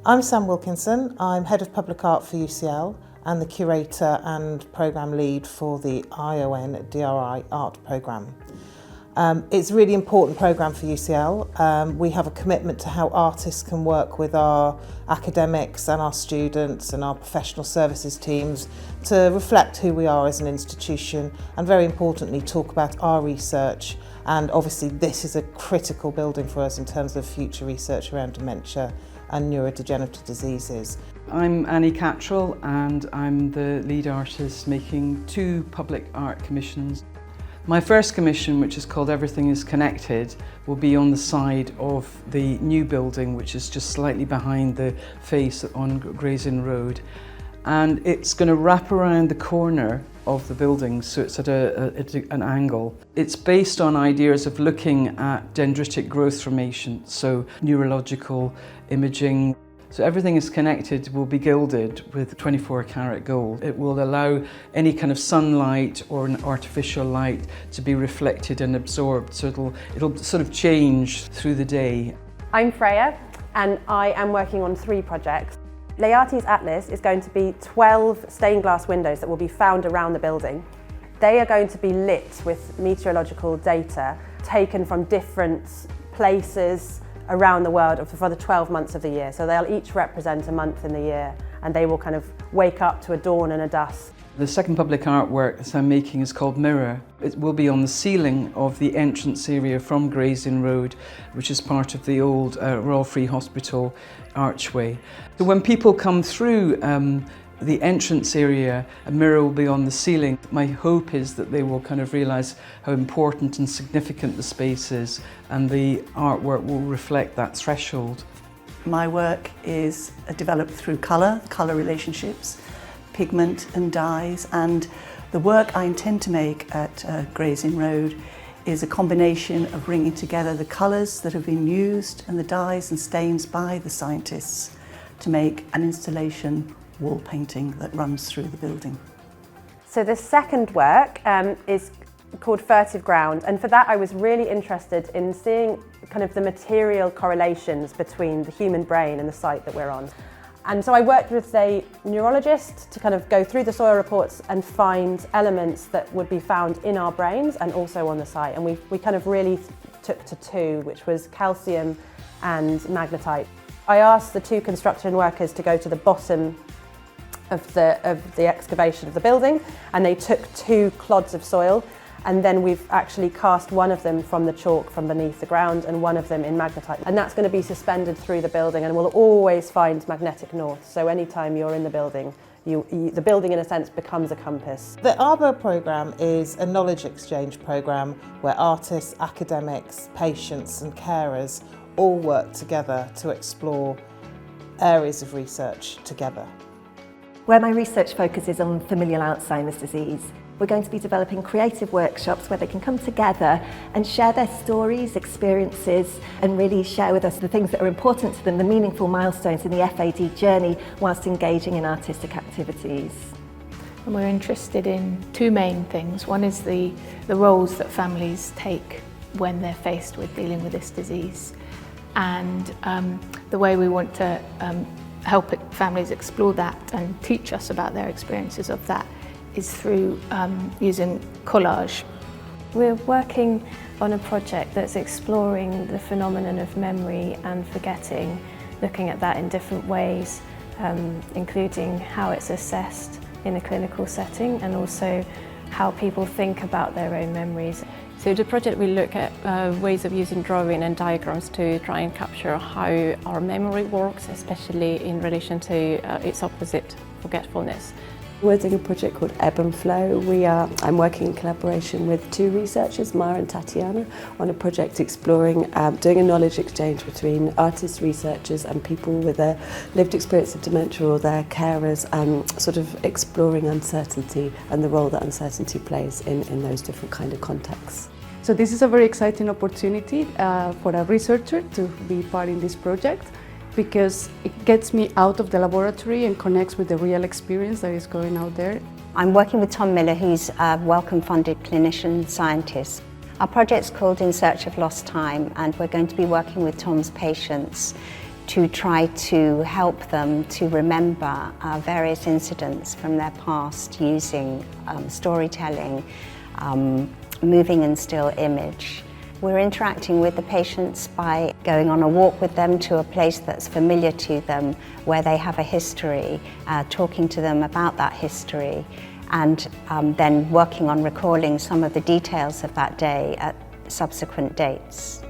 I'm Sam Wilkinson. I'm Head of Public Art for UCL and the Curator and Programme Lead for the ION DRI Art Programme. It's a really important programme for UCL. We have a commitment to how artists can work with our academics and our students and our professional services teams to reflect who we are as an institution and, very importantly, talk about our research. And obviously this is a critical building for us in terms of future research around dementia and neurodegenerative diseases. I'm Annie Cattrall and I'm the lead artist making 2 public art commissions. My first commission, which is called Everything is Connected, will be on the side of the new building, which is just slightly behind the face on Gray's Inn Road. And it's going to wrap around the corner of the building, so it's at an angle. It's based on ideas of looking at dendritic growth formation, so neurological imaging. So Everything is Connected will be gilded with 24 karat gold. It will allow any kind of sunlight or an artificial light to be reflected and absorbed, so it'll sort of change through the day. I'm Freya and I am working on 3 projects. Laertes Atlas is going to be 12 stained glass windows that will be found around the building. They are going to be lit with meteorological data taken from different places around the world for the 12 months of the year. So they'll each represent a month in the year and they will kind of wake up to a dawn and a dusk. The second public artwork that I'm making is called Mirror. It will be on the ceiling of the entrance area from Gray's Inn Road, which is part of the old Royal Free Hospital archway. So when people come through the entrance area, a mirror will be on the ceiling. My hope is that they will kind of realise how important and significant the space is, and the artwork will reflect that threshold. My work is developed through colour relationships, pigment and dyes, and the work I intend to make at Gray's Inn Road is a combination of bringing together the colours that have been used and the dyes and stains by the scientists to make an installation wall painting that runs through the building. So the second work is called Furtive Ground, and for that I was really interested in seeing kind of the material correlations between the human brain and the site that we're on. And so I worked with a neurologist to kind of go through the soil reports and find elements that would be found in our brains and also on the site. And we kind of really took to 2, which was calcium and magnetite. I asked the 2 construction workers to go to the bottom of the excavation of the building, and they took 2 clods of soil, and then we've actually cast one of them from the chalk from beneath the ground and one of them in magnetite, and that's going to be suspended through the building and will always find magnetic north. So anytime you're in the building, the building in a sense becomes a compass. The Arbor programme is a knowledge exchange programme where artists, academics, patients and carers all work together to explore areas of research together. Where my research focuses on familial Alzheimer's disease, we're going to be developing creative workshops where they can come together and share their stories, experiences, and really share with us the things that are important to them, the meaningful milestones in the FAD journey, whilst engaging in artistic activities. And we're interested in 2 main things. One is the roles that families take when they're faced with dealing with this disease, and the way we want to help families explore that and teach us about their experiences of that is through using collage. We're working on a project that's exploring the phenomenon of memory and forgetting, looking at that in different ways, including how it's assessed in a clinical setting and also how people think about their own memories. So the project will look at ways of using drawing and diagrams to try and capture how our memory works, especially in relation to its opposite, forgetfulness. We're doing a project called Ebb and Flow. I'm working in collaboration with 2 researchers, Mara and Tatiana, on a project exploring, doing a knowledge exchange between artists, researchers and people with a lived experience of dementia or their carers, sort of exploring uncertainty and the role that uncertainty plays in those different kind of contexts. So this is a very exciting opportunity for a researcher to be part in this project, because it gets me out of the laboratory and connects with the real experience that is going out there. I'm working with Tom Miller, who's a Wellcome-funded clinician scientist. Our project's called In Search of Lost Time, and we're going to be working with Tom's patients to try to help them to remember various incidents from their past using storytelling, moving and still image. We're interacting with the patients by going on a walk with them to a place that's familiar to them, where they have a history, talking to them about that history, and then working on recalling some of the details of that day at subsequent dates.